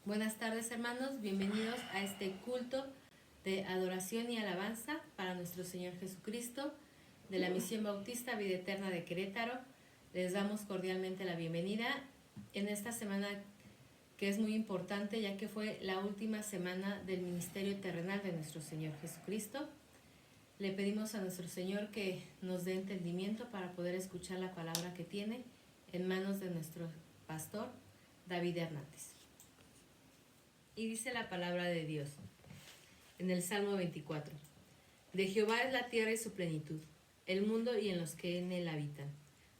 Buenas tardes, hermanos, bienvenidos a este culto de adoración y alabanza para nuestro Señor Jesucristo de la Misión Bautista Vida Eterna de Querétaro. Les damos cordialmente la bienvenida en esta semana que es muy importante, ya que fue la última semana del ministerio terrenal de nuestro Señor Jesucristo. Le pedimos a nuestro Señor que nos dé entendimiento para poder escuchar la palabra que tiene en manos de nuestro pastor David Hernández. Y dice la palabra de Dios en el Salmo 24. De Jehová es la tierra y su plenitud, el mundo y en los que en él habitan.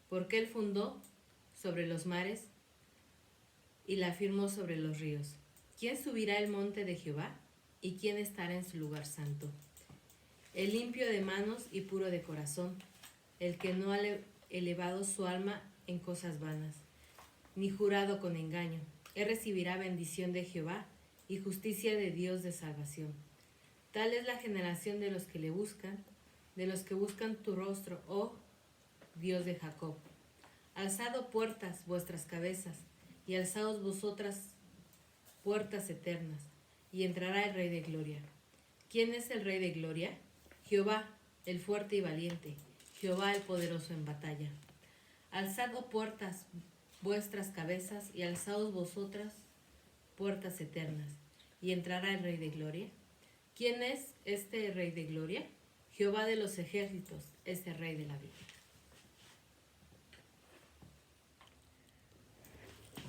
Porque él fundó sobre los mares y la firmó sobre los ríos. ¿Quién subirá el monte de Jehová? ¿Y quién estará en su lugar santo? El limpio de manos y puro de corazón, el que no ha elevado su alma en cosas vanas, ni jurado con engaño. Él recibirá bendición de Jehová y justicia de Dios de salvación. Tal es la generación de los que le buscan, de los que buscan tu rostro, oh Dios de Jacob. Alzad puertas vuestras cabezas, y alzaos vosotras puertas eternas, y entrará el Rey de Gloria. ¿Quién es el Rey de Gloria? Jehová, el fuerte y valiente, Jehová el poderoso en batalla. Alzad puertas vuestras cabezas, y alzaos vosotras puertas eternas, y entrará el Rey de Gloria. ¿Quién es este Rey de Gloria? Jehová de los ejércitos es el Rey de la vida.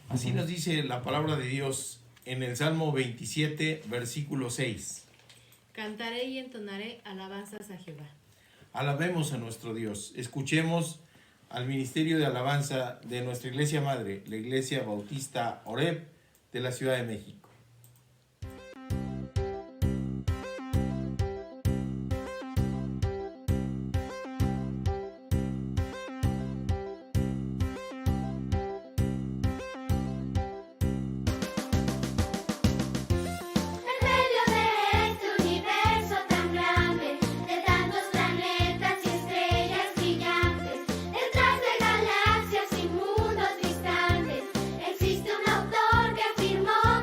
Así nos dice la palabra de Dios en el Salmo 27, versículo 6. Cantaré y entonaré alabanzas a Jehová. Alabemos a nuestro Dios. Escuchemos al ministerio de alabanza de nuestra iglesia madre, la Iglesia Bautista Oreb de la Ciudad de México.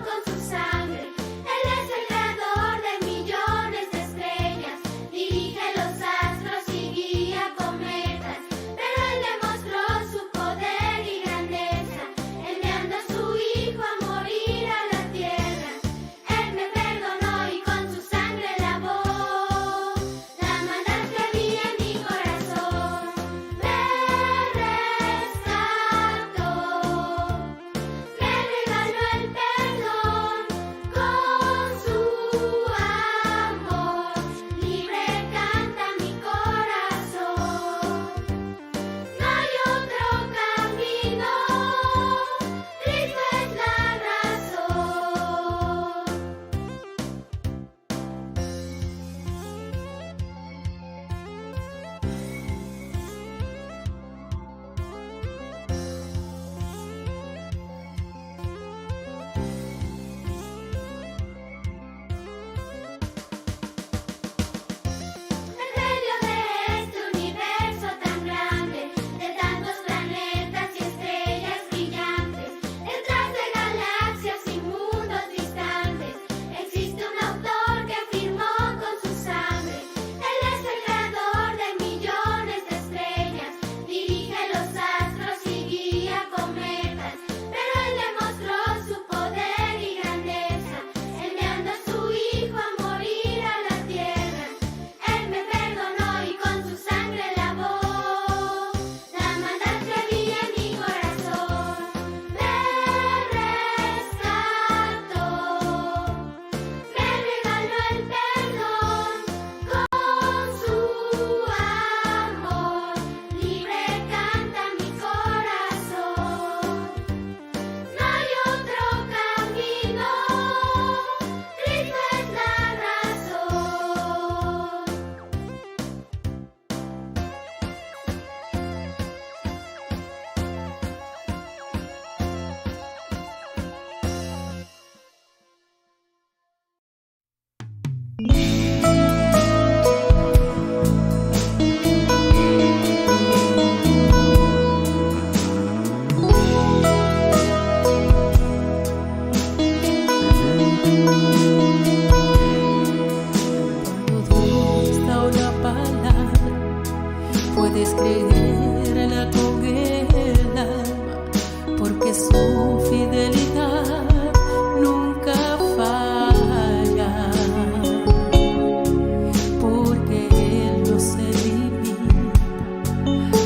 Con sus puedes creerla con el alma, porque su fidelidad nunca falla, porque Él no se limita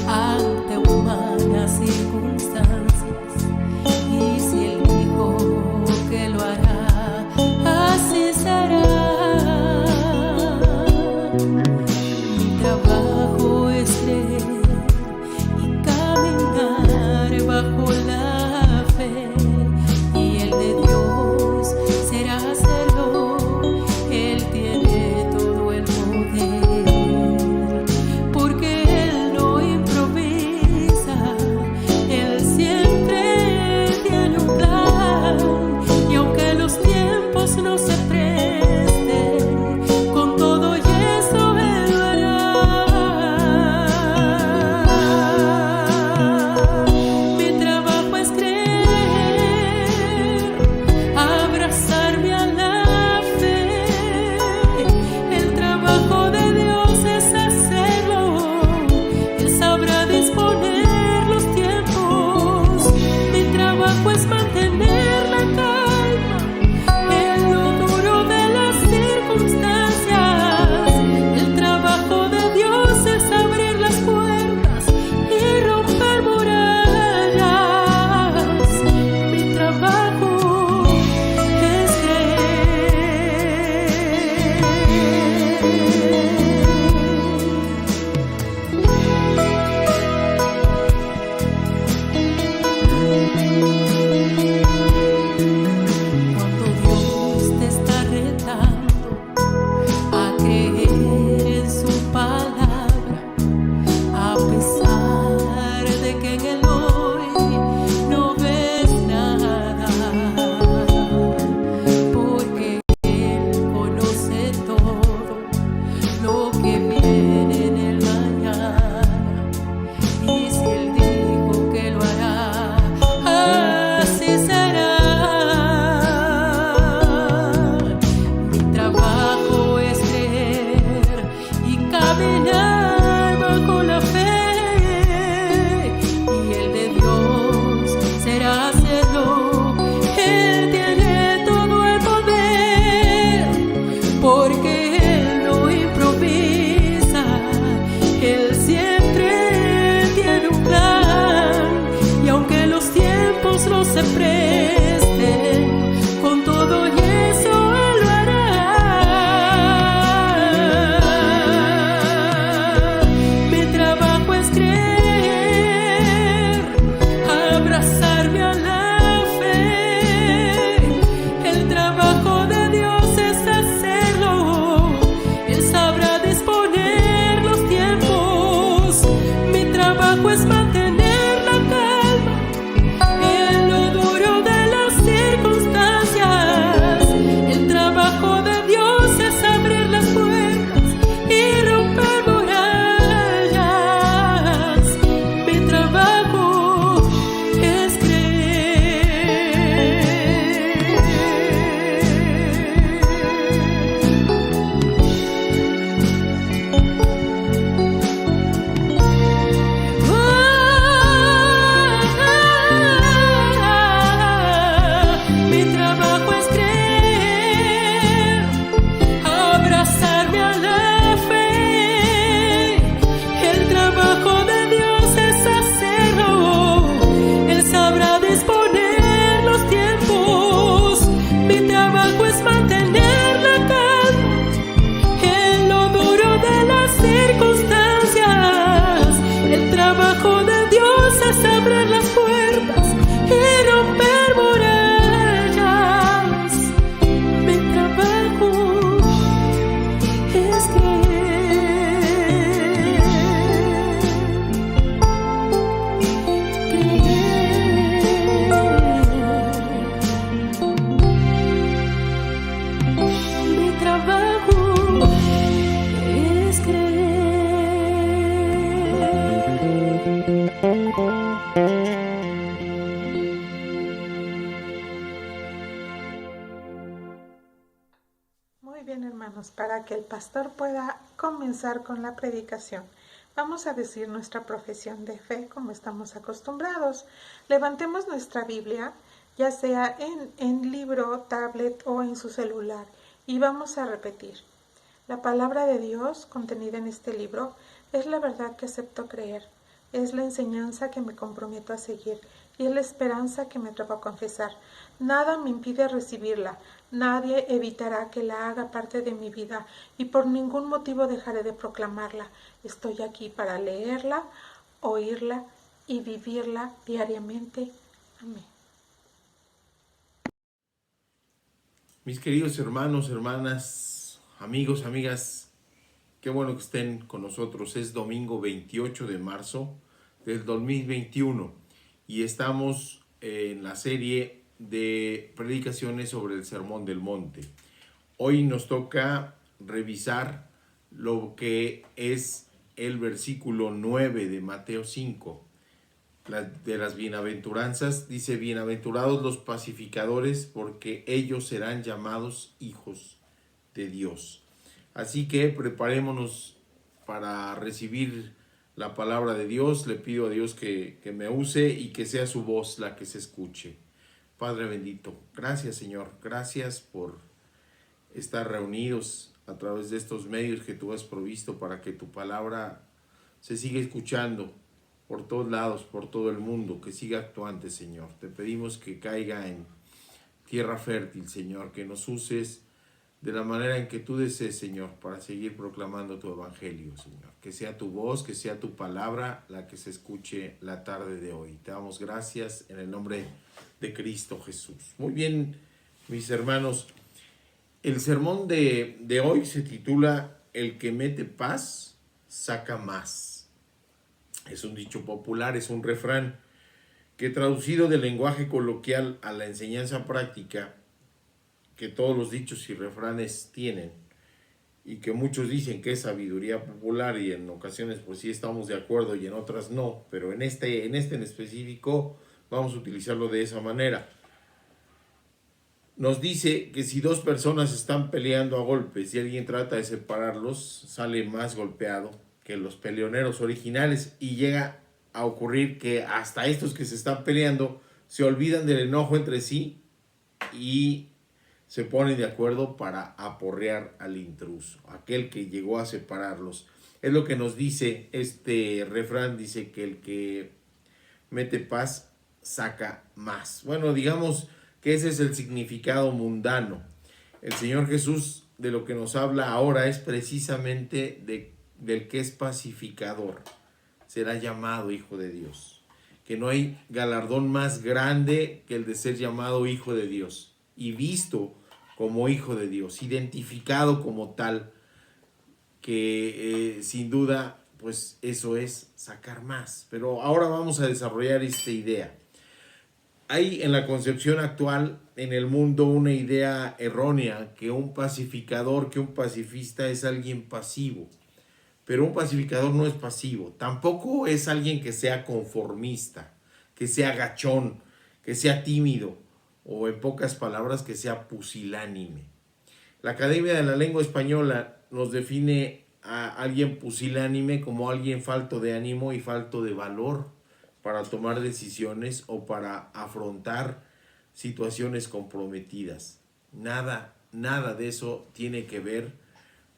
ante humanas circunstancias, y si Él dijo que lo hará, así será. Mi trabajo es creer y caminar bajo la fe, y el de Dios será hacerlo. Él tiene todo el poder, porque Él no improvisa, Él siempre tiene un plan, y aunque los tiempos no se presten, con todo y eso Él lo hará. Mi trabajo es creer, abrazarme a la fe. El trabajo de Dios es hacerlo. Él sabrá disponer los tiempos. Mi trabajo es mantener la calma en lo duro de las circunstancias. El trabajo de Dios es abrir las puertas y romper murallas. Mi trabajo es Cuando Dios te está retando a creer en su palabra, a pesar de que en el hoy no ves nada, porque Él conoce todo lo que viene en el mañana, y si Él dijo que lo hará, así será. Mi trabajo es creer y caminar bajo la fe, y el de Dios será hacerlo. Él tiene todo el poder, porque Él no improvisa, Él siempre tiene un plan, y aunque los tiempos no se presten, con todo y eso Él lo hará. Mi trabajo es creer, abrazarme a la fe. El trabajo de Dios es hacerlo. Él sabrá disponer los tiempos. Mi trabajo es mantener la calma en lo duro de las circunstancias. El trabajo de Dios es abrir las puertas y romper murallas. Mi trabajo es Mi trabajo es creer, abrazarme a la fe. El trabajo de Dios es hacerlo. Él sabrá disponer los tiempos. Mi trabajo es mantener la calma en lo duro de las circunstancias. El trabajo de Dios es abrir las puertas y romper murallas. Mi trabajo es Mi trabajo es Muy bien, hermanos, para que el pastor pueda comenzar con la predicación, Vamos a decir nuestra profesión de fe como estamos acostumbrados. Levantemos nuestra Biblia, ya sea en libro, tablet o en su celular, y vamos a repetir. La palabra de Dios contenida en este libro es la verdad que acepto creer, es la enseñanza que me comprometo a seguir y es la esperanza que me atrevo a confesar. Nada me impide recibirla, nadie evitará que la haga parte de mi vida y por ningún motivo dejaré de proclamarla. Estoy aquí para leerla, oírla y vivirla diariamente. Amén. Mis queridos hermanos, hermanas, amigos, amigas, qué bueno que estén con nosotros. Es domingo 28 de marzo del 2021 y estamos en la serie de predicaciones sobre el Sermón del Monte. Hoy nos toca revisar lo que es el versículo 9 de Mateo 5, de las bienaventuranzas. Dice: bienaventurados los pacificadores, porque ellos serán llamados hijos de Dios. Así que preparémonos para recibir la palabra de Dios. Le pido a Dios que me use y que sea su voz la que se escuche. Padre bendito, gracias Señor, gracias por estar reunidos a través de estos medios que tú has provisto para que tu palabra se siga escuchando por todos lados, por todo el mundo, que siga actuante, Señor. Te pedimos que caiga en tierra fértil, Señor, que nos uses de la manera en que tú desees, Señor, para seguir proclamando tu evangelio, Señor. Que sea tu voz, que sea tu palabra la que se escuche la tarde de hoy. Te damos gracias en el nombre de Cristo Jesús. Muy bien, mis hermanos, el sermón de hoy se titula El que mete paz, saca más. Es un dicho popular, es un refrán que, traducido del lenguaje coloquial a la enseñanza práctica, que todos los dichos y refranes tienen, y que muchos dicen que es sabiduría popular, y en ocasiones pues sí estamos de acuerdo y en otras no, pero en este en específico vamos a utilizarlo de esa manera. Nos dice que si dos personas están peleando a golpes y alguien trata de separarlos, sale más golpeado que los peleoneros originales, y llega a ocurrir que hasta estos que se están peleando se olvidan del enojo entre sí y se ponen de acuerdo para aporrear al intruso, aquel que llegó a separarlos. Es lo que nos dice este refrán, dice que el que mete paz saca más. Bueno, digamos que ese es el significado mundano. El Señor Jesús de lo que nos habla ahora es precisamente del que es pacificador. Será llamado hijo de Dios. Que no hay galardón más grande que el de ser llamado hijo de Dios y visto como hijo de Dios, identificado como tal, que sin duda pues eso es sacar más. Pero ahora vamos a desarrollar esta idea. Hay en la concepción actual en el mundo una idea errónea que un pacificador, que un pacifista es alguien pasivo. Pero un pacificador no es pasivo, tampoco es alguien que sea conformista, que sea agachón, que sea tímido, o en pocas palabras, que sea pusilánime. La Academia de la Lengua Española nos define a alguien pusilánime como alguien falto de ánimo y falto de valor para tomar decisiones o para afrontar situaciones comprometidas. Nada de eso tiene que ver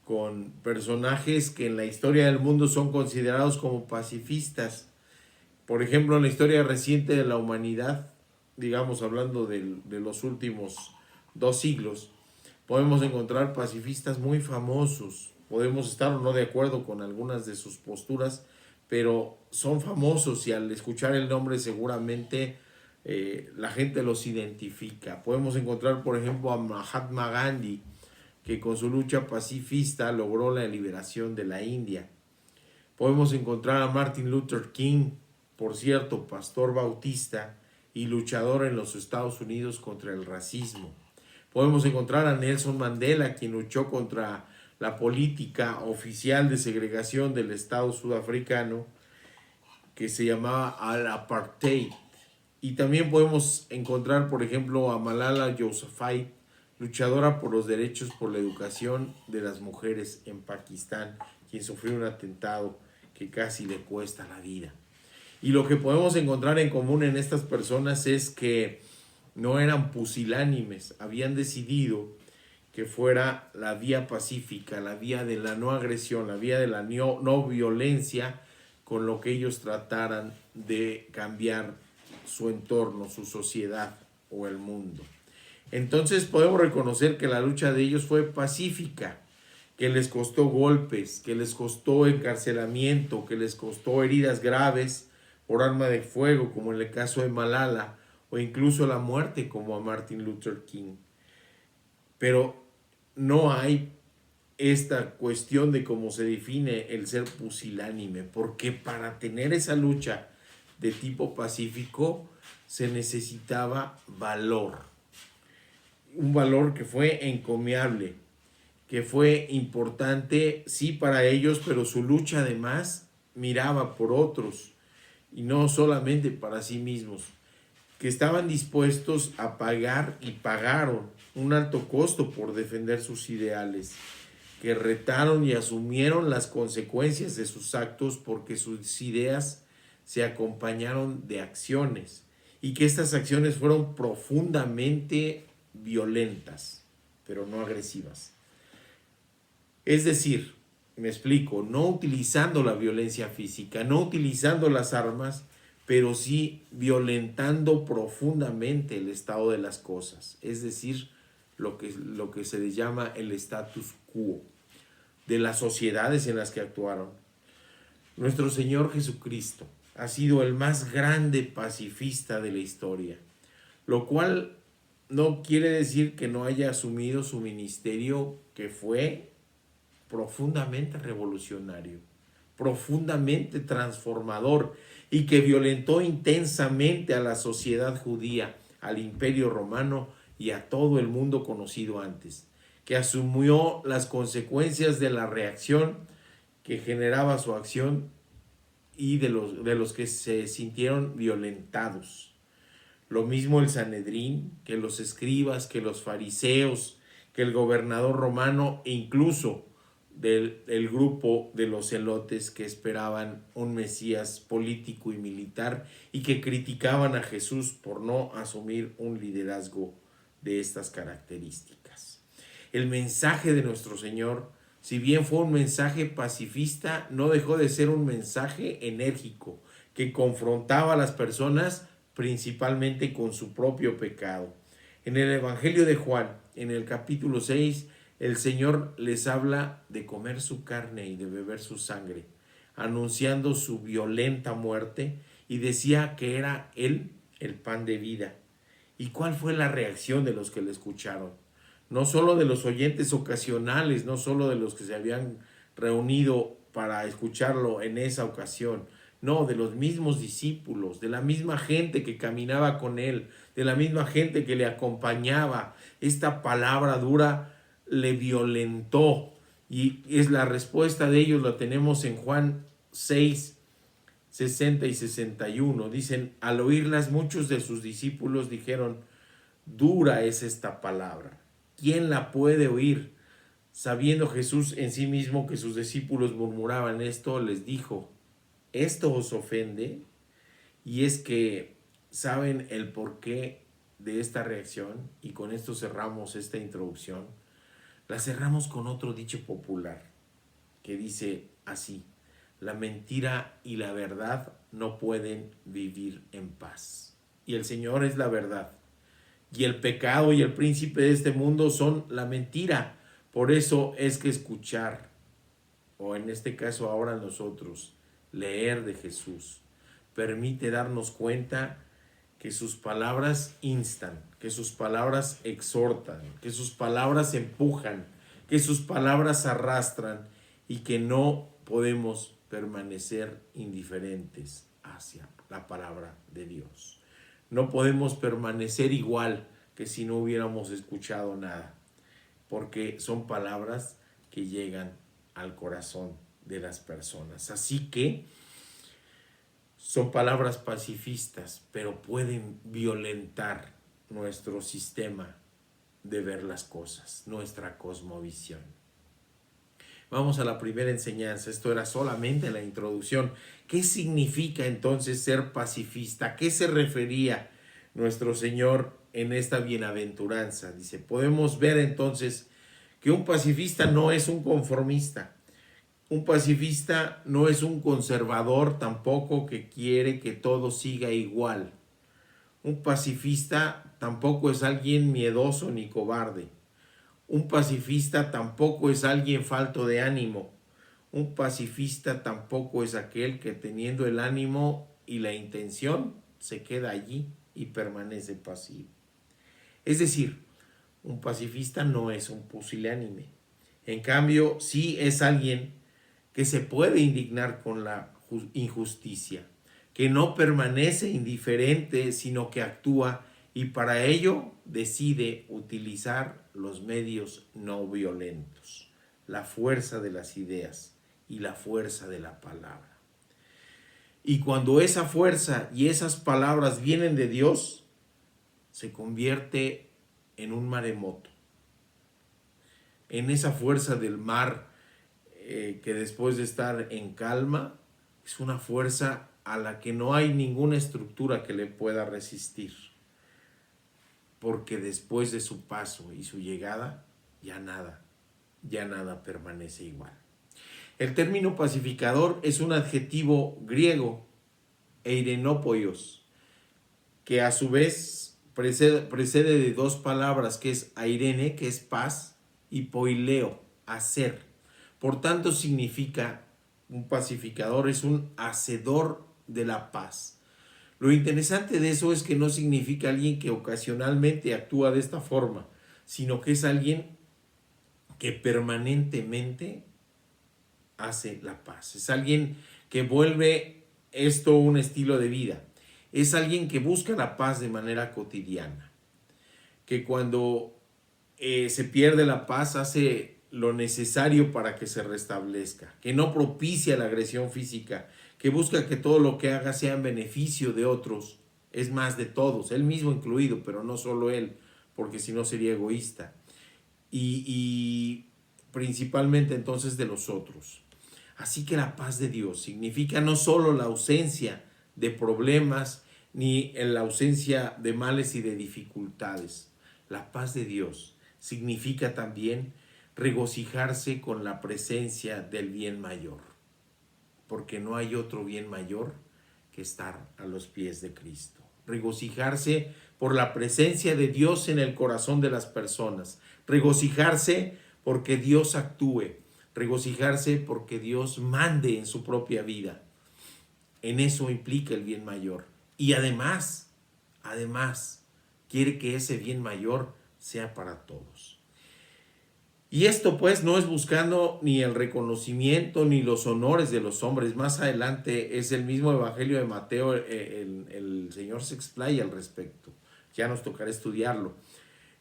con personajes que en la historia del mundo son considerados como pacifistas. Por ejemplo, en la historia reciente de la humanidad, digamos hablando de los últimos 2 siglos, podemos encontrar pacifistas muy famosos. Podemos estar o no de acuerdo con algunas de sus posturas, pero son famosos y al escuchar el nombre seguramente la gente los identifica. Podemos encontrar, por ejemplo, a Mahatma Gandhi, que con su lucha pacifista logró la liberación de la India. Podemos encontrar a Martin Luther King, por cierto, pastor bautista y luchador en los Estados Unidos contra el racismo. Podemos encontrar a Nelson Mandela, quien luchó contra la política oficial de segregación del Estado sudafricano, que se llamaba el apartheid. Y también podemos encontrar, por ejemplo, a Malala Yousafzai, luchadora por los derechos por la educación de las mujeres en Pakistán, quien sufrió un atentado que casi le cuesta la vida. Y lo que podemos encontrar en común en estas personas es que no eran pusilánimes, habían decidido que fuera la vía pacífica, la vía de la no agresión, la vía de la no violencia, con lo que ellos trataran de cambiar su entorno, su sociedad o el mundo. Entonces podemos reconocer que la lucha de ellos fue pacífica, que les costó golpes, que les costó encarcelamiento, que les costó heridas graves por arma de fuego, como en el caso de Malala, o incluso la muerte, como a Martin Luther King. Pero no hay esta cuestión de cómo se define el ser pusilánime, porque para tener esa lucha de tipo pacífico se necesitaba valor, un valor que fue encomiable, que fue importante, sí, para ellos, pero su lucha además miraba por otros y no solamente para sí mismos, que estaban dispuestos a pagar y pagaron un alto costo por defender sus ideales, que retaron y asumieron las consecuencias de sus actos porque sus ideas se acompañaron de acciones y que estas acciones fueron profundamente violentas, pero no agresivas. Es decir, me explico, no utilizando la violencia física, no utilizando las armas, pero sí violentando profundamente el estado de las cosas, es decir, lo que se le llama el status quo de las sociedades en las que actuaron. Nuestro Señor Jesucristo ha sido el más grande pacifista de la historia, lo cual no quiere decir que no haya asumido su ministerio, que fue profundamente revolucionario, profundamente transformador, y que violentó intensamente a la sociedad judía, al Imperio Romano y a todo el mundo conocido antes, que asumió las consecuencias de la reacción que generaba su acción y de los que se sintieron violentados. Lo mismo el Sanedrín, que los escribas, que los fariseos, que el gobernador romano e incluso del grupo de los celotes que esperaban un Mesías político y militar y que criticaban a Jesús por no asumir un liderazgo de estas características. El mensaje de nuestro Señor, si bien fue un mensaje pacifista, no dejó de ser un mensaje enérgico que confrontaba a las personas principalmente con su propio pecado. En el Evangelio de Juan, en el capítulo 6, el Señor les habla de comer su carne y de beber su sangre, anunciando su violenta muerte, y decía que era Él el pan de vida. ¿Y cuál fue la reacción de los que le escucharon? No solo de los oyentes ocasionales, no solo de los que se habían reunido para escucharlo en esa ocasión, no, de los mismos discípulos, de la misma gente que caminaba con Él, de la misma gente que le acompañaba. Esta palabra dura le violentó, y es la respuesta de ellos, la tenemos en Juan 6, 60 y 61. Dicen, al oírlas muchos de sus discípulos dijeron, dura es esta palabra, ¿quién la puede oír? Sabiendo Jesús en sí mismo que sus discípulos murmuraban esto, les dijo, ¿esto os ofende? Y es que saben el porqué de esta reacción, y con esto cerramos esta introducción. La cerramos con otro dicho popular que dice así: la mentira y la verdad no pueden vivir en paz. Y el Señor es la verdad. Y el pecado y el príncipe de este mundo son la mentira. Por eso es que escuchar, o en este caso ahora nosotros, leer de Jesús, permite darnos cuenta que sus palabras instan, que sus palabras exhortan, que sus palabras empujan, que sus palabras arrastran, y que no podemos permanecer indiferentes hacia la palabra de Dios. No podemos permanecer igual que si no hubiéramos escuchado nada, porque son palabras que llegan al corazón de las personas. Así que son palabras pacifistas, pero pueden violentar nuestro sistema de ver las cosas, nuestra cosmovisión. Vamos a la primera enseñanza. Esto era solamente la introducción. ¿Qué significa entonces ser pacifista? ¿A qué se refería nuestro Señor en esta bienaventuranza? Dice, podemos ver entonces que un pacifista no es un conformista. Un pacifista no es un conservador tampoco que quiere que todo siga igual. Un pacifista tampoco es alguien miedoso ni cobarde. Un pacifista tampoco es alguien falto de ánimo. Un pacifista tampoco es aquel que teniendo el ánimo y la intención se queda allí y permanece pasivo. Es decir, un pacifista no es un pusilánime. En cambio, sí es alguien que se puede indignar con la injusticia, que no permanece indiferente, sino que actúa y para ello decide utilizar los medios no violentos, la fuerza de las ideas y la fuerza de la palabra. Y cuando esa fuerza y esas palabras vienen de Dios, se convierte en un maremoto, en esa fuerza del mar que después de estar en calma, es una fuerza a la que no hay ninguna estructura que le pueda resistir. Porque después de su paso y su llegada, ya nada permanece igual. El término pacificador es un adjetivo griego, eirenópoios, que a su vez precede de dos palabras, que es airene, que es paz, y poileo, hacer. Por tanto, significa, un pacificador es un hacedor de la paz. Lo interesante de eso es que no significa alguien que ocasionalmente actúa de esta forma, sino que es alguien que permanentemente hace la paz. Es alguien que vuelve esto un estilo de vida. Es alguien que busca la paz de manera cotidiana. Que cuando se pierde la paz hace lo necesario para que se restablezca. Que no propicia la agresión física. Que busca que todo lo que haga sea en beneficio de otros, es más de todos, él mismo incluido, pero no solo él, porque si no sería egoísta. Y principalmente entonces de los otros. Así que la paz de Dios significa no solo la ausencia de problemas, ni la ausencia de males y de dificultades. La paz de Dios significa también regocijarse con la presencia del bien mayor. Porque no hay otro bien mayor que estar a los pies de Cristo. Regocijarse por la presencia de Dios en el corazón de las personas. Regocijarse porque Dios actúe. Regocijarse porque Dios mande en su propia vida. En eso implica el bien mayor. Y además, quiere que ese bien mayor sea para todos. Y esto pues no es buscando ni el reconocimiento ni los honores de los hombres. Más adelante es el mismo Evangelio de Mateo, el Señor se explaya al respecto. Ya nos tocará estudiarlo.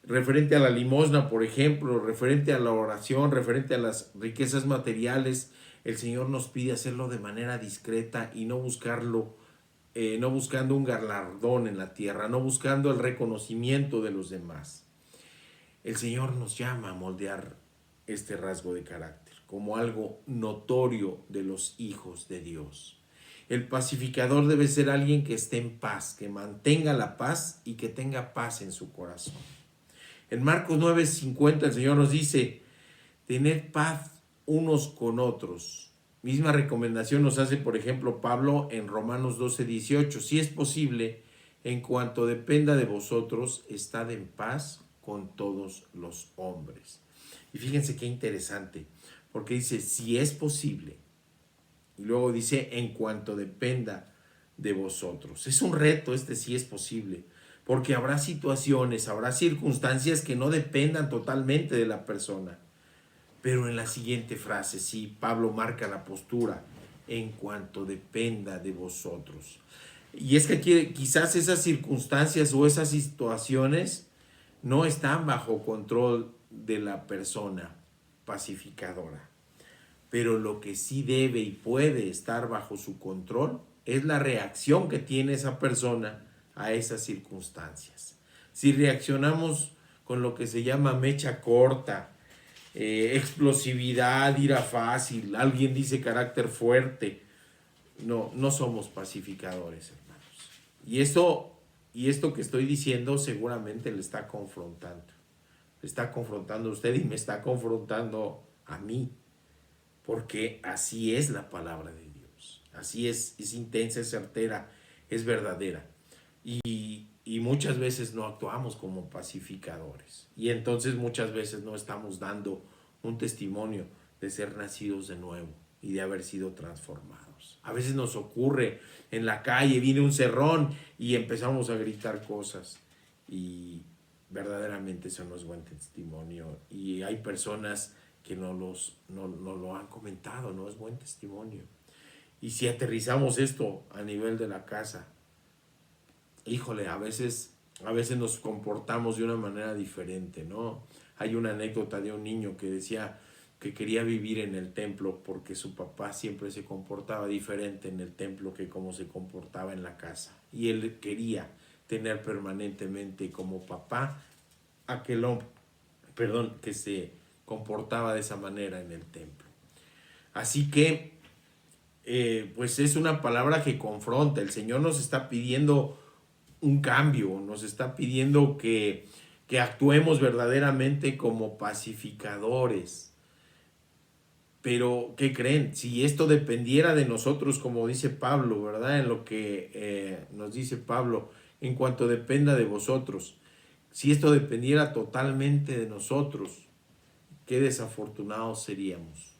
Referente a la limosna, por ejemplo, referente a la oración, referente a las riquezas materiales, el Señor nos pide hacerlo de manera discreta y no buscarlo, no buscando un galardón en la tierra, no buscando el reconocimiento de los demás. El Señor nos llama a moldear este rasgo de carácter como algo notorio de los hijos de Dios. El pacificador debe ser alguien que esté en paz, que mantenga la paz y que tenga paz en su corazón. En Marcos 9:50 el Señor nos dice, tened paz unos con otros. Misma recomendación nos hace, por ejemplo, Pablo en Romanos 12:18. Si es posible, en cuanto dependa de vosotros, estad en paz con todos los hombres. Y fíjense qué interesante, porque dice, si es posible, y luego dice, en cuanto dependa de vosotros. Es un reto si es posible, porque habrá situaciones, habrá circunstancias que no dependan totalmente de la persona. Pero en la siguiente frase, sí, Pablo marca la postura, en cuanto dependa de vosotros. Y es que quizás esas circunstancias o esas situaciones no están bajo control de la persona pacificadora. Pero lo que sí debe y puede estar bajo su control es la reacción que tiene esa persona a esas circunstancias. Si reaccionamos con lo que se llama mecha corta, explosividad, ira fácil. Alguien dice carácter fuerte. No, no somos pacificadores, hermanos. Y esto que estoy diciendo seguramente le está confrontando. Le está confrontando a usted y me está confrontando a mí. Porque así es la palabra de Dios. Así es intensa, es certera, es verdadera. Y muchas veces no actuamos como pacificadores. Y entonces muchas veces no estamos dando un testimonio de ser nacidos de nuevo y de haber sido transformados. A veces nos ocurre en la calle, viene un cerrón y empezamos a gritar cosas. Y verdaderamente eso no es buen testimonio. Y hay personas que no lo han comentado, no es buen testimonio. Y si aterrizamos esto a nivel de la casa, híjole, a veces nos comportamos de una manera diferente, ¿no? Hay una anécdota de un niño que decía que quería vivir en el templo porque su papá siempre se comportaba diferente en el templo que como se comportaba en la casa. Y él quería tener permanentemente como papá aquel hombre, que se comportaba de esa manera en el templo. Así que, pues es una palabra que confronta. El Señor nos está pidiendo un cambio, nos está pidiendo que actuemos verdaderamente como pacificadores. Pero, ¿qué creen? Si esto dependiera de nosotros, como dice Pablo, ¿verdad? En lo que nos dice Pablo, en cuanto dependa de vosotros, si esto dependiera totalmente de nosotros, qué desafortunados seríamos.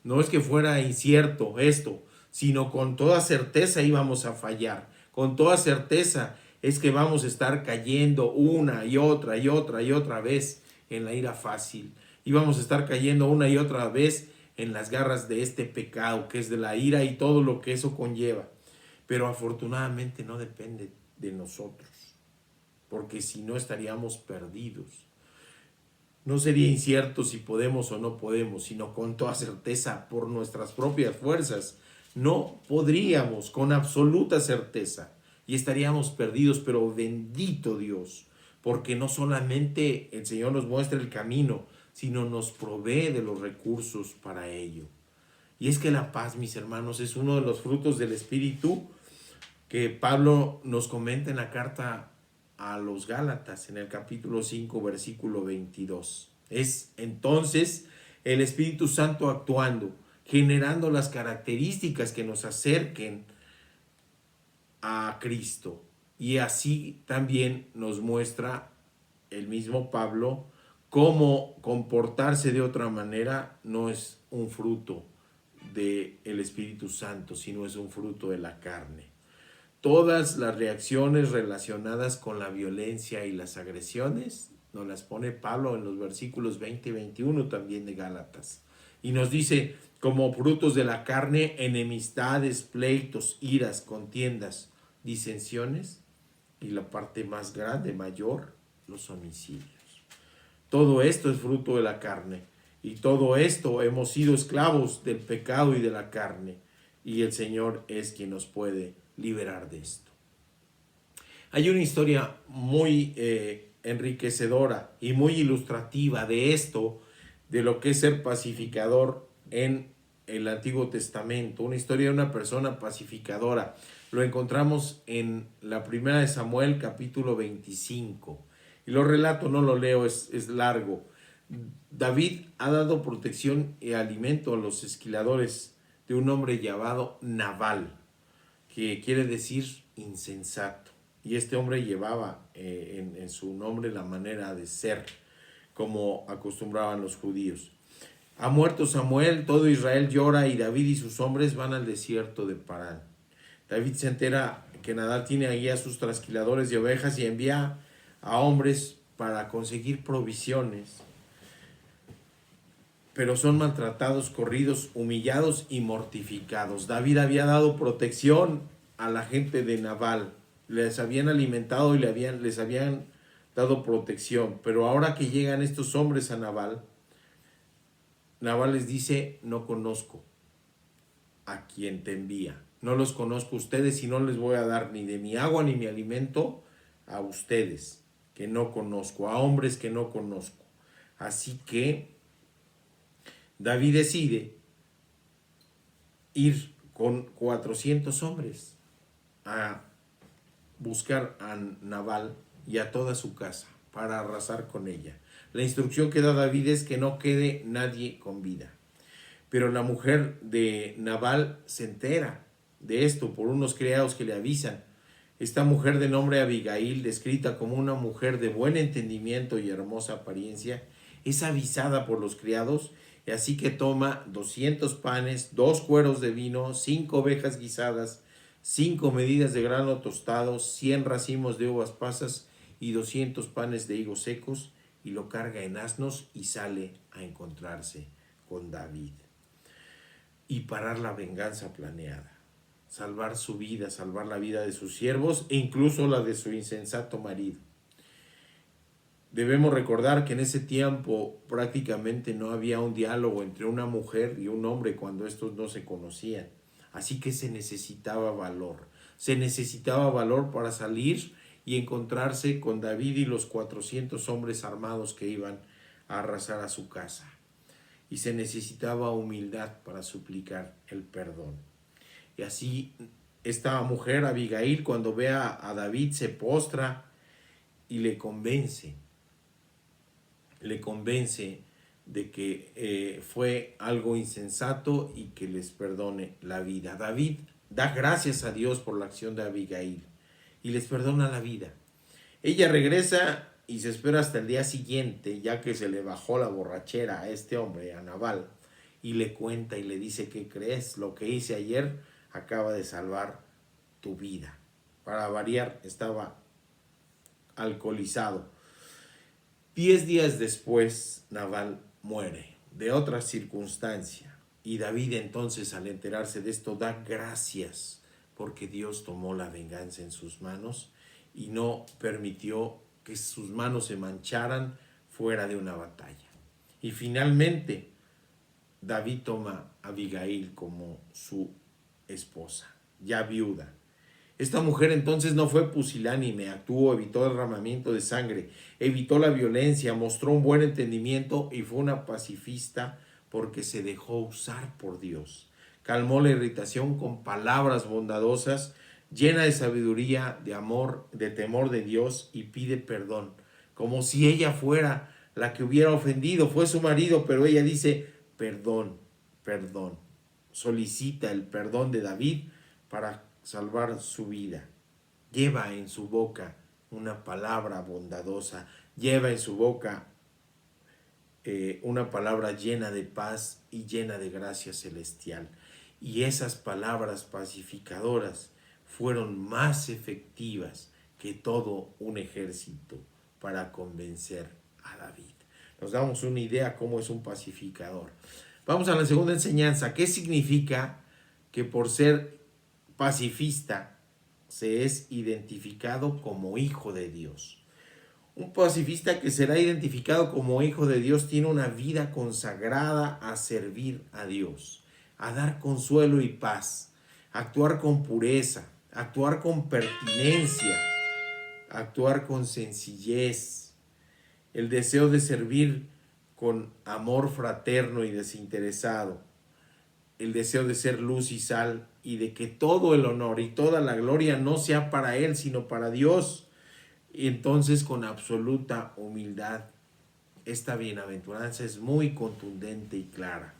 No es que fuera incierto esto, sino con toda certeza íbamos a fallar. Con toda certeza es que vamos a estar cayendo una y otra y otra y otra vez en la ira fácil. Y vamos a estar cayendo una y otra vez en las garras de este pecado que es de la ira y todo lo que eso conlleva. Pero afortunadamente no depende de nosotros, porque si no estaríamos perdidos. No sería incierto si podemos o no podemos, sino con toda certeza por nuestras propias fuerzas. No podríamos con absoluta certeza y estaríamos perdidos, pero bendito Dios, porque no solamente el Señor nos muestra el camino, sino nos provee de los recursos para ello. Y es que la paz, mis hermanos, es uno de los frutos del Espíritu que Pablo nos comenta en la carta a los Gálatas, en el capítulo 5, versículo 22. Es entonces el Espíritu Santo actuando, generando las características que nos acerquen a Cristo. Y así también nos muestra el mismo Pablo cómo comportarse de otra manera no es un fruto del Espíritu Santo, sino es un fruto de la carne. Todas las reacciones relacionadas con la violencia y las agresiones nos las pone Pablo en los versículos 20 y 21 también de Gálatas. Y nos dice, como frutos de la carne, enemistades, pleitos, iras, contiendas, disensiones y la parte más grande, mayor, los homicidios. Todo esto es fruto de la carne y todo esto hemos sido esclavos del pecado y de la carne y el Señor es quien nos puede liberar de esto. Hay una historia muy enriquecedora y muy ilustrativa de esto, de lo que es ser pacificador en el Antiguo Testamento. Una historia de una persona pacificadora. Lo encontramos en la primera de Samuel, capítulo 25. Y lo relato, no lo leo, es largo. David ha dado protección y alimento a los esquiladores de un hombre llamado Nabal, que quiere decir insensato. Y este hombre llevaba en su nombre la manera de ser, como acostumbraban los judíos. Ha muerto Samuel, todo Israel llora y David y sus hombres van al desierto de Parán. David se entera que Nabal tiene ahí a sus trasquiladores de ovejas y envía a hombres para conseguir provisiones. Pero son maltratados, corridos, humillados y mortificados. David había dado protección a la gente de Nabal. Les habían alimentado y les habían dado protección. Pero ahora que llegan estos hombres a Nabal, Nabal les dice, no conozco a quien te envía. No los conozco a ustedes y no les voy a dar ni de mi agua ni mi alimento a ustedes, que no conozco, a hombres que no conozco. Así que David decide ir con 400 hombres a buscar a Nabal y a toda su casa para arrasar con ella. La instrucción que da David es que no quede nadie con vida. Pero la mujer de Nabal se entera de esto por unos criados que le avisan. Esta mujer de nombre Abigail, descrita como una mujer de buen entendimiento y hermosa apariencia, es avisada por los criados, y así que toma 200 panes, 2 cueros de vino, 5 ovejas guisadas, 5 medidas de grano tostado, 100 racimos de uvas pasas y 200 panes de higos secos, y lo carga en asnos y sale a encontrarse con David y parar la venganza planeada, salvar su vida, salvar la vida de sus siervos e incluso la de su insensato marido. Debemos recordar que en ese tiempo prácticamente no había un diálogo entre una mujer y un hombre cuando estos no se conocían. Así que se necesitaba valor. Se necesitaba valor para salir y encontrarse con David y los 400 hombres armados que iban a arrasar a su casa. Y se necesitaba humildad para suplicar el perdón. Y así esta mujer, Abigail, cuando ve a David, se postra y le convence de que fue algo insensato y que les perdone la vida. David da gracias a Dios por la acción de Abigail y les perdona la vida. Ella regresa y se espera hasta el día siguiente, ya que se le bajó la borrachera a este hombre, a Nabal, y le cuenta y le dice: ¿qué crees? Lo que hice ayer acaba de salvar tu vida. Para variar, estaba alcoholizado. 10 días después, Nabal muere de otra circunstancia. Y David entonces, al enterarse de esto, da gracias porque Dios tomó la venganza en sus manos y no permitió que sus manos se mancharan fuera de una batalla. Y finalmente, David toma a Abigail como su esposa, ya viuda. Esta mujer entonces no fue pusilánime, actuó, evitó el derramamiento de sangre, evitó la violencia, mostró un buen entendimiento y fue una pacifista porque se dejó usar por Dios. Calmó la irritación con palabras bondadosas, llena de sabiduría, de amor, de temor de Dios, y pide perdón, como si ella fuera la que hubiera ofendido. Fue su marido, pero ella dice: perdón, perdón. Solicita el perdón de David para salvar su vida. Lleva en su boca una palabra bondadosa, lleva en su boca una palabra llena de paz y llena de gracia celestial. Y esas palabras pacificadoras fueron más efectivas que todo un ejército para convencer a David. Nos damos una idea cómo es un pacificador. Vamos a la segunda enseñanza. ¿Qué significa que por ser pacifista se es identificado como hijo de Dios? Un pacifista que será identificado como hijo de Dios tiene una vida consagrada a servir a Dios, a dar consuelo y paz, a actuar con pureza, a actuar con pertinencia, a actuar con sencillez, el deseo de servir con amor fraterno y desinteresado, el deseo de ser luz y sal y de que todo el honor y toda la gloria no sea para él, sino para Dios. Y entonces, con absoluta humildad, esta bienaventuranza es muy contundente y clara.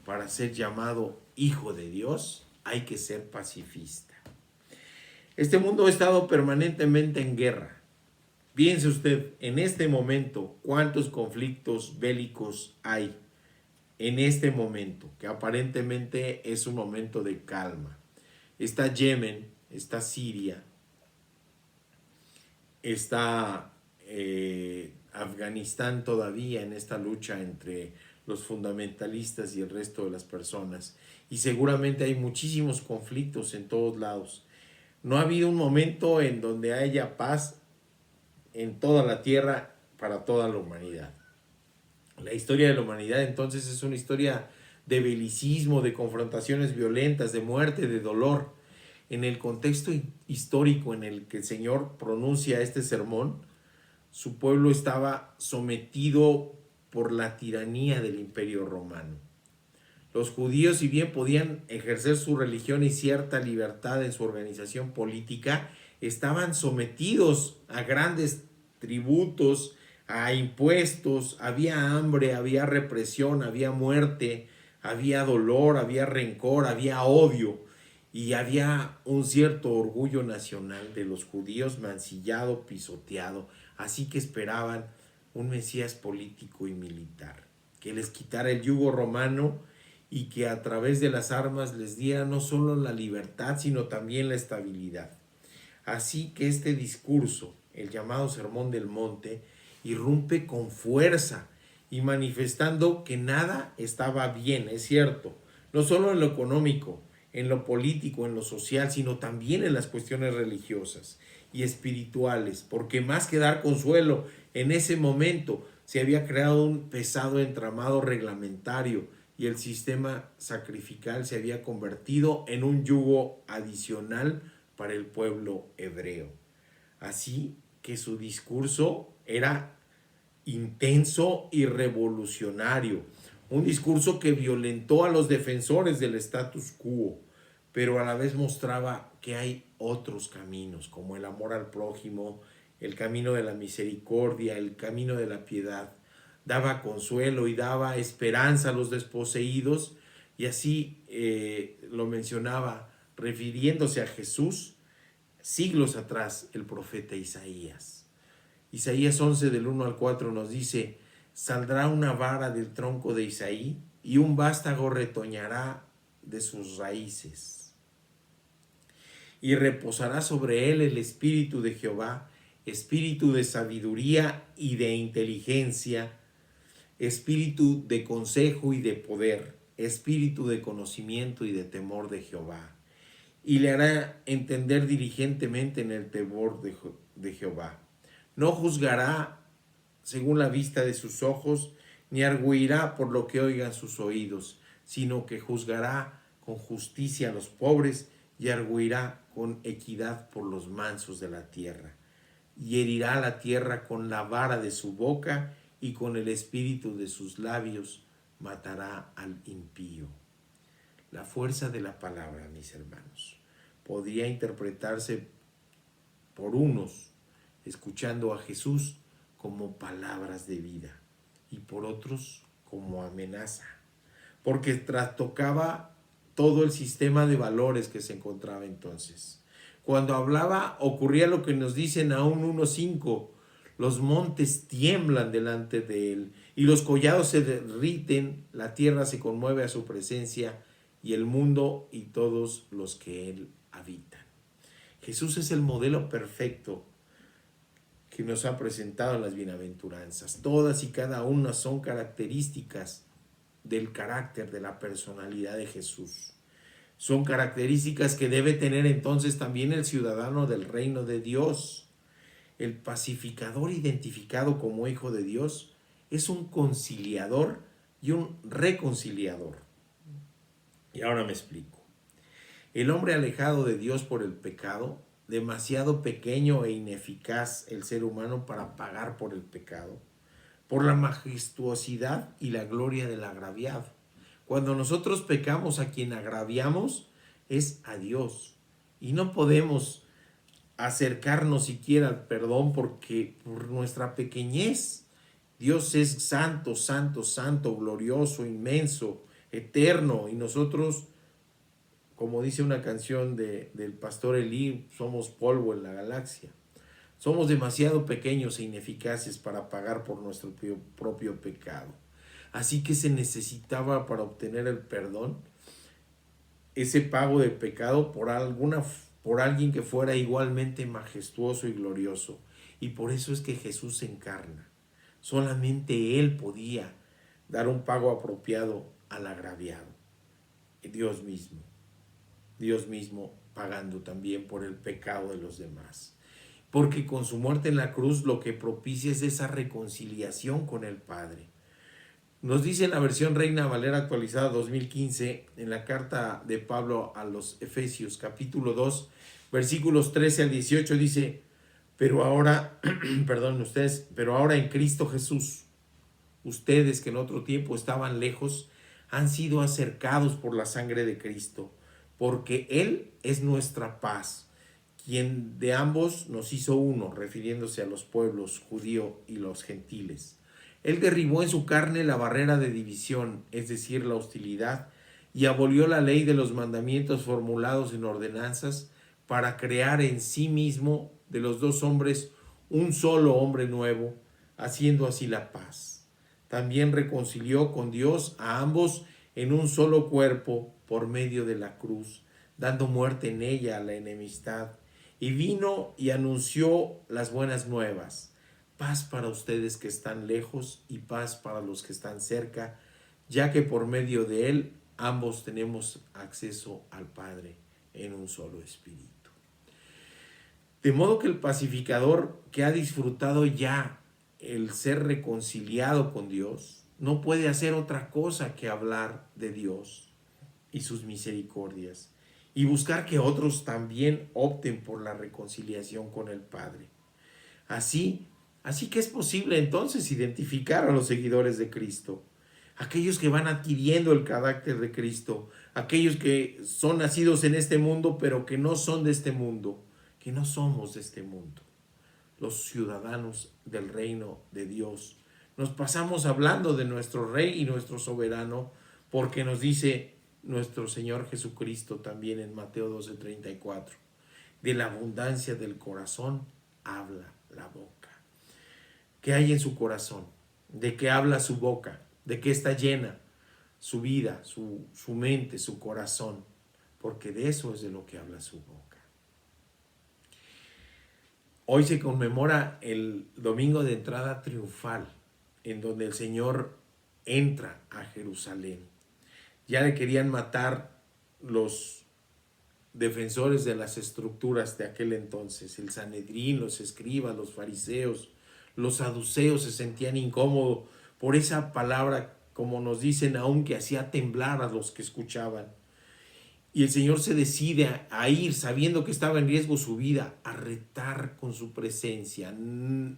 Para ser llamado hijo de Dios hay que ser pacifista. Este mundo ha estado permanentemente en guerra. Piense usted en este momento cuántos conflictos bélicos hay en este momento, que aparentemente es un momento de calma. Está Yemen, está Siria, está Afganistán todavía en esta lucha entre los fundamentalistas y el resto de las personas. Y seguramente hay muchísimos conflictos en todos lados. No ha habido un momento en donde haya paz en toda la tierra para toda la humanidad. La historia de la humanidad entonces es una historia de belicismo, de confrontaciones violentas, de muerte, de dolor. En el contexto histórico en el que el Señor pronuncia este sermón, su pueblo estaba sometido por la tiranía del Imperio Romano. Los judíos, si bien podían ejercer su religión y cierta libertad en su organización política, estaban sometidos a grandes tributos, a impuestos, había hambre, había represión, había muerte, había dolor, había rencor, había odio y había un cierto orgullo nacional de los judíos mancillado, pisoteado. Así que esperaban un Mesías político y militar, que les quitara el yugo romano y que a través de las armas les diera no solo la libertad, sino también la estabilidad. Así que este discurso, el llamado Sermón del Monte, irrumpe con fuerza y manifestando que nada estaba bien, es cierto, no solo en lo económico, en lo político, en lo social, sino también en las cuestiones religiosas y espirituales, porque más que dar consuelo, en ese momento se había creado un pesado entramado reglamentario y el sistema sacrificial se había convertido en un yugo adicional para el pueblo hebreo. Así que su discurso era intenso y revolucionario, un discurso que violentó a los defensores del status quo, pero a la vez mostraba que hay otros caminos, como el amor al prójimo, el camino de la misericordia, el camino de la piedad. Daba consuelo y daba esperanza a los desposeídos, y así lo mencionaba refiriéndose a Jesús siglos atrás el profeta Isaías. Isaías 11 del 1 al 4 nos dice: saldrá una vara del tronco de Isaí y un vástago retoñará de sus raíces. Y reposará sobre él el espíritu de Jehová, espíritu de sabiduría y de inteligencia, espíritu de consejo y de poder, espíritu de conocimiento y de temor de Jehová. Y le hará entender diligentemente en el temor de Jehová. No juzgará según la vista de sus ojos, ni argüirá por lo que oigan sus oídos, sino que juzgará con justicia a los pobres y argüirá con equidad por los mansos de la tierra. Y herirá la tierra con la vara de su boca y con el espíritu de sus labios matará al impío. La fuerza de la palabra, mis hermanos, podría interpretarse por unos escuchando a Jesús como palabras de vida y por otros como amenaza, porque trastocaba todo el sistema de valores que se encontraba entonces. Cuando hablaba ocurría lo que nos dicen Nahum 1:5: los montes tiemblan delante de él y los collados se derriten, la tierra se conmueve a su presencia y el mundo y todos los que él habitan. Jesús es el modelo perfecto que nos ha presentado en las bienaventuranzas. Todas y cada una son características del carácter, de la personalidad de Jesús. Son características que debe tener entonces también el ciudadano del reino de Dios. El pacificador identificado como hijo de Dios es un conciliador y un reconciliador. Y ahora me explico. El hombre alejado de Dios por el pecado, demasiado pequeño e ineficaz el ser humano para pagar por el pecado, por la majestuosidad y la gloria del agraviado. Cuando nosotros pecamos, a quien agraviamos es a Dios, y no podemos acercarnos siquiera al perdón porque por nuestra pequeñez. Dios es santo, santo, santo, glorioso, inmenso, eterno, y nosotros, como dice una canción del pastor Elí, somos polvo en la galaxia. Somos demasiado pequeños e ineficaces para pagar por nuestro propio pecado. Así que se necesitaba, para obtener el perdón, ese pago de pecado por alguien que fuera igualmente majestuoso y glorioso. Y por eso es que Jesús se encarna. Solamente Él podía dar un pago apropiado al agraviado. Dios mismo pagando también por el pecado de los demás. Porque con su muerte en la cruz lo que propicia es esa reconciliación con el Padre. Nos dice en la versión Reina Valera actualizada 2015, en la carta de Pablo a los Efesios, capítulo 2, versículos 13 al 18, dice: pero ahora, pero ahora en Cristo Jesús, ustedes que en otro tiempo estaban lejos, han sido acercados por la sangre de Cristo, porque Él es nuestra paz, quien de ambos nos hizo uno, refiriéndose a los pueblos judío y los gentiles. Él derribó en su carne la barrera de división, es decir, la hostilidad, y abolió la ley de los mandamientos formulados en ordenanzas para crear en sí mismo de los dos hombres un solo hombre nuevo, haciendo así la paz. También reconcilió con Dios a ambos en un solo cuerpo por medio de la cruz, dando muerte en ella a la enemistad, y vino y anunció las buenas nuevas: paz para ustedes que están lejos y paz para los que están cerca, ya que por medio de él ambos tenemos acceso al Padre en un solo espíritu. De modo que el pacificador que ha disfrutado ya el ser reconciliado con Dios no puede hacer otra cosa que hablar de Dios y sus misericordias y buscar que otros también opten por la reconciliación con el Padre. Así que es posible entonces identificar a los seguidores de Cristo, aquellos que van adquiriendo el carácter de Cristo, aquellos que son nacidos en este mundo pero que no son de este mundo, que no somos de este mundo, los ciudadanos del reino de Dios. Nos pasamos hablando de nuestro Rey y nuestro soberano, porque nos dice nuestro Señor Jesucristo también en Mateo 12:34, de la abundancia del corazón habla la boca. ¿Qué hay en su corazón? ¿De qué habla su boca? ¿De qué está llena su vida, su mente, su corazón? Porque de eso es de lo que habla su boca. Hoy se conmemora el domingo de entrada triunfal, en donde el Señor entra a Jerusalén. Ya le querían matar los defensores de las estructuras de aquel entonces, el Sanedrín, los escribas, los fariseos, los saduceos se sentían incómodos por esa palabra, como nos dicen aún, que hacía temblar a los que escuchaban. Y el Señor se decide a ir, sabiendo que estaba en riesgo su vida, a retar con su presencia,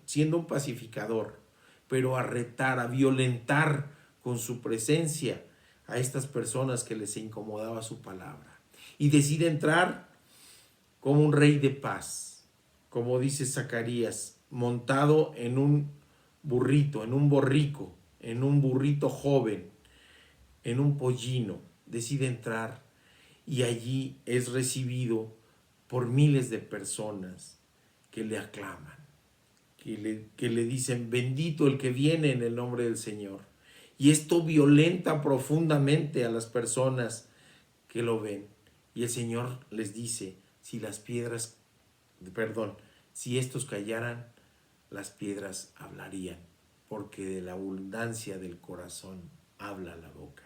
siendo un pacificador, pero a retar, a violentar con su presencia a estas personas que les incomodaba su palabra. Y decide entrar como un rey de paz, como dice Zacarías, montado en un burrito, en un borrico, en un burrito joven, en un pollino. Decide entrar y allí es recibido por miles de personas que le aclaman, que le dicen: bendito el que viene en el nombre del Señor. Y esto violenta profundamente a las personas que lo ven. Y el Señor les dice: si estos callaran, las piedras hablarían, porque de la abundancia del corazón habla la boca,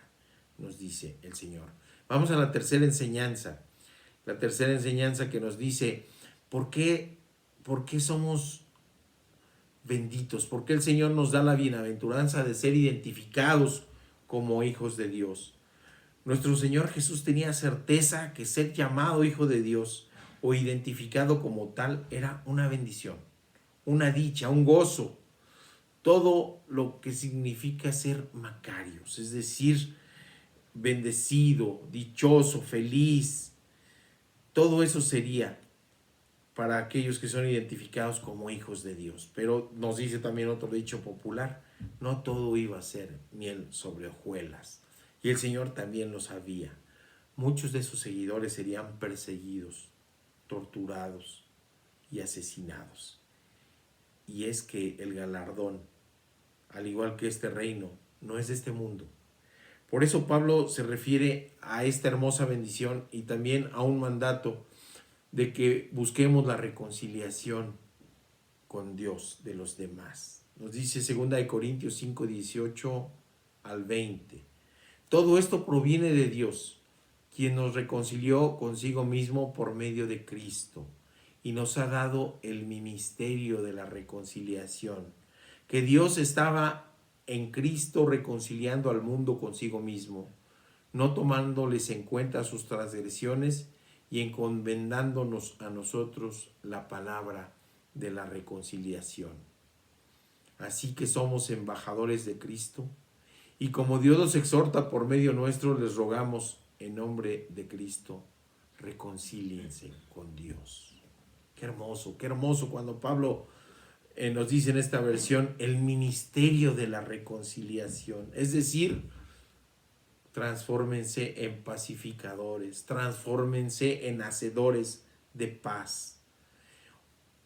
nos dice el Señor. Vamos a la tercera enseñanza. La tercera enseñanza que nos dice por qué somos benditos, por qué el Señor nos da la bienaventuranza de ser identificados como hijos de Dios. Nuestro Señor Jesús tenía certeza que ser llamado hijo de Dios o identificado como tal era una bendición, una dicha, un gozo. Todo lo que significa ser macarios, es decir, bendecido, dichoso, feliz. Todo eso sería para aquellos que son identificados como hijos de Dios. Pero nos dice también otro dicho popular: no todo iba a ser miel sobre hojuelas. Y el Señor también lo sabía. Muchos de sus seguidores serían perseguidos, torturados y asesinados. Y es que el galardón, al igual que este reino, no es de este mundo. Por eso Pablo se refiere a esta hermosa bendición y también a un mandato de que busquemos la reconciliación con Dios de los demás. Nos dice 2 Corintios 5, 18 al 20. Todo esto proviene de Dios, quien nos reconcilió consigo mismo por medio de Cristo y nos ha dado el ministerio de la reconciliación, que Dios estaba en Cristo reconciliando al mundo consigo mismo, no tomándoles en cuenta sus transgresiones y encomendándonos a nosotros la palabra de la reconciliación. Así que somos embajadores de Cristo Y como Dios los exhorta por medio nuestro, les rogamos en nombre de Cristo, reconcíliense con Dios. Qué hermoso cuando Pablo nos dice en esta versión el ministerio de la reconciliación. Es decir, transfórmense en pacificadores, transfórmense en hacedores de paz.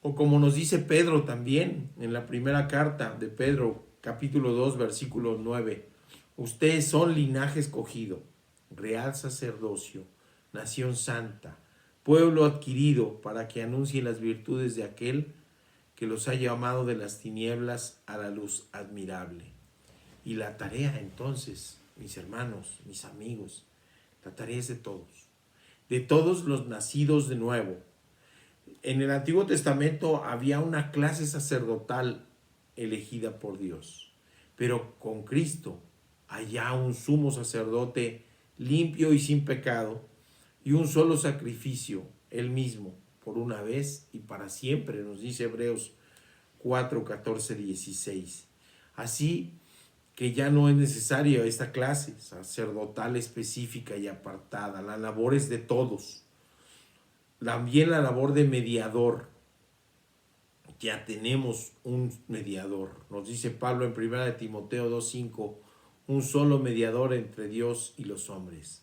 O como nos dice Pedro también en la primera carta de Pedro, capítulo 2, versículo 9. Ustedes son linaje escogido, real sacerdocio, nación santa, pueblo adquirido para que anuncien las virtudes de aquel que los ha llamado de las tinieblas a la luz admirable. Y la tarea entonces, mis hermanos, mis amigos, la tarea es de todos los nacidos de nuevo. En el Antiguo Testamento había una clase sacerdotal elegida por Dios, pero con Cristo hay ya un sumo sacerdote limpio y sin pecado, y un solo sacrificio, él mismo, por una vez y para siempre, nos dice Hebreos 4, 14, 16. Así que ya no es necesaria esta clase sacerdotal específica y apartada. La labor es de todos. También la labor de mediador. Ya tenemos un mediador. Nos dice Pablo en 1 Timoteo 2:5, un solo mediador entre Dios y los hombres,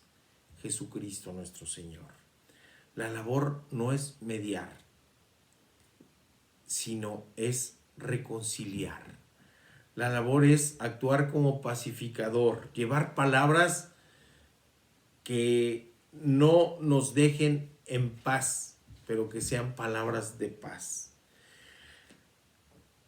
Jesucristo nuestro Señor. La labor no es mediar, sino es reconciliar. La labor es actuar como pacificador, llevar palabras que no nos dejen en paz, pero que sean palabras de paz.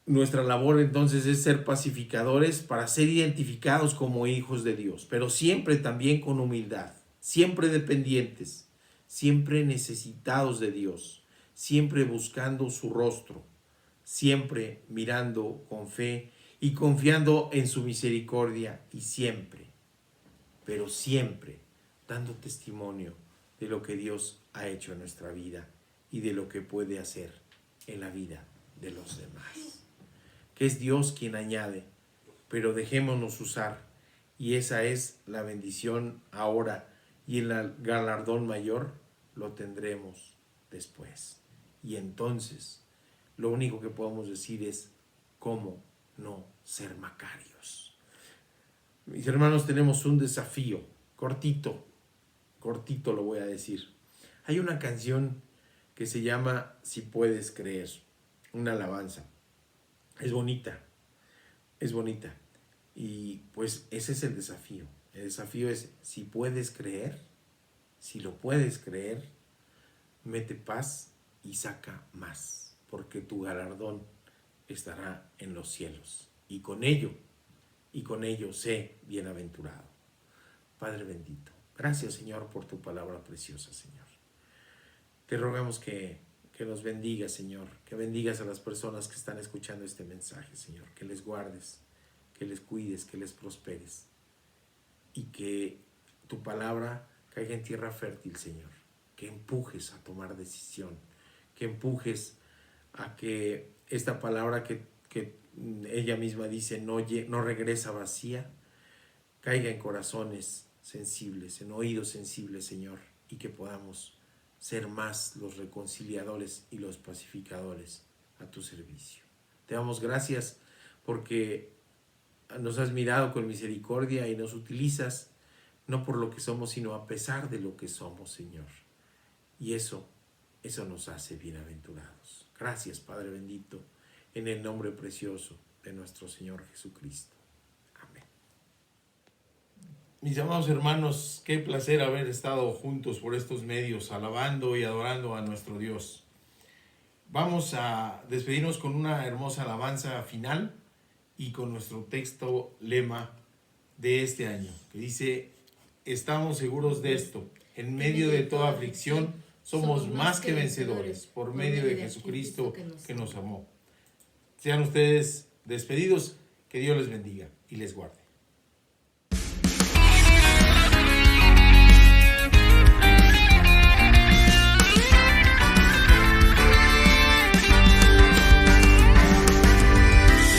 Nuestra labor entonces es ser pacificadores para ser identificados como hijos de Dios, pero siempre también con humildad, siempre dependientes, siempre necesitados de Dios, siempre buscando su rostro, siempre mirando con fe y confiando en su misericordia y siempre, pero siempre dando testimonio de lo que Dios ha hecho en nuestra vida y de lo que puede hacer en la vida de los demás. Que es Dios quien añade, pero dejémonos usar, y esa es la bendición ahora, y el galardón mayor lo tendremos después. Y entonces lo único que podemos decir es cómo no ser macarios. Mis hermanos, tenemos un desafío, cortito lo voy a decir. Hay una canción que se llama Si Puedes Creer, una alabanza. Es bonita. Y pues ese es el desafío. El desafío es, si puedes creer, si lo puedes creer, mete paz y saca más, porque tu galardón estará en los cielos. Y con ello sé bienaventurado. Padre bendito, gracias Señor por tu palabra preciosa, Señor. Te rogamos que nos bendigas, Señor, que bendigas a las personas que están escuchando este mensaje, Señor, que les guardes, que les cuides, que les prosperes y que tu palabra caiga en tierra fértil, Señor, que empujes a tomar decisión, que empujes a que esta palabra que ella misma dice no regresa vacía, caiga en corazones sensibles, en oídos sensibles, Señor, y que podamos ser más los reconciliadores y los pacificadores a tu servicio. Te damos gracias porque nos has mirado con misericordia y nos utilizas no por lo que somos, sino a pesar de lo que somos, Señor. Y eso nos hace bienaventurados. Gracias, Padre bendito, en el nombre precioso de nuestro Señor Jesucristo. Amén. Mis amados hermanos, qué placer haber estado juntos por estos medios, alabando y adorando a nuestro Dios. Vamos a despedirnos con una hermosa alabanza final y con nuestro texto lema de este año, que dice: estamos seguros de esto, en medio de toda aflicción somos más que vencedores por medio de Jesucristo que nos amó. Sean ustedes despedidos, que Dios les bendiga y les guarde.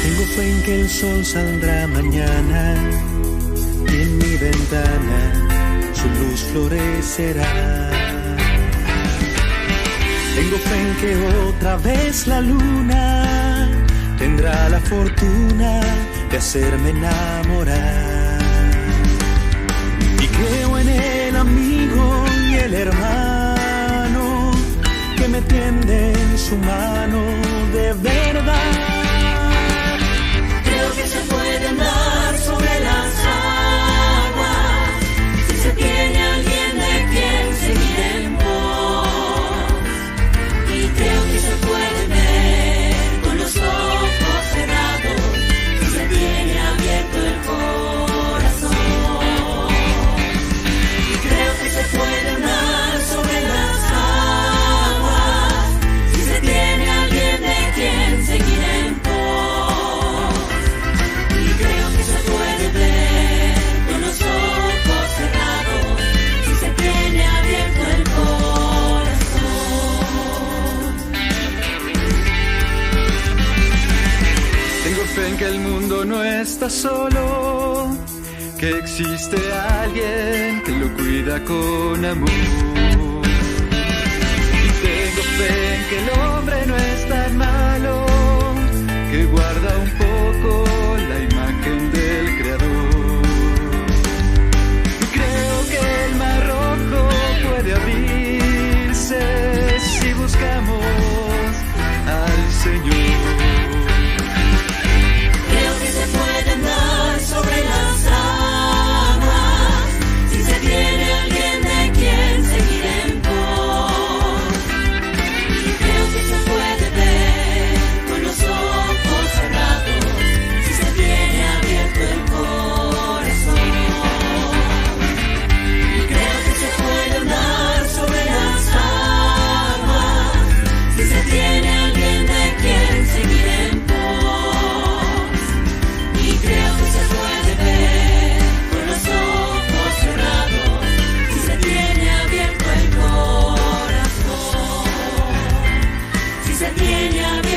Tengo fe en que el sol saldrá mañana en mi ventana su luz florecerá. Tengo fe en que otra vez la luna tendrá la fortuna de hacerme enamorar. Y creo en el amigo y el hermano que me tiende en su mano de verdad. Creo que se puede andar sobre las aguas si se tiene alguien de quien seguir en pos. Y creo que se puede ver con los ojos cerrados si se tiene abierto el corazón. Y creo que se puede andar sobre las aguas si se tiene alguien de quien seguir en pos. En que el mundo no está solo, que existe alguien que lo cuida con amor. Y tengo fe en que el hombre no es tan malo, que guarda un poco la imagen del Creador. Y creo que el mar rojo puede abrirse si buscamos al Señor. Puede andar sobre las aguas si se tiene alguien de quien seguir en pos. Y creo que se puede ver con los ojos cerrados si se tiene abierto el corazón. Y creo que se puede andar sobre las aguas si se tiene alguien de quien seguir en pos. Creo que se puede ver con los ojos cerrados si se tiene abierto el corazón. Si se tiene abierto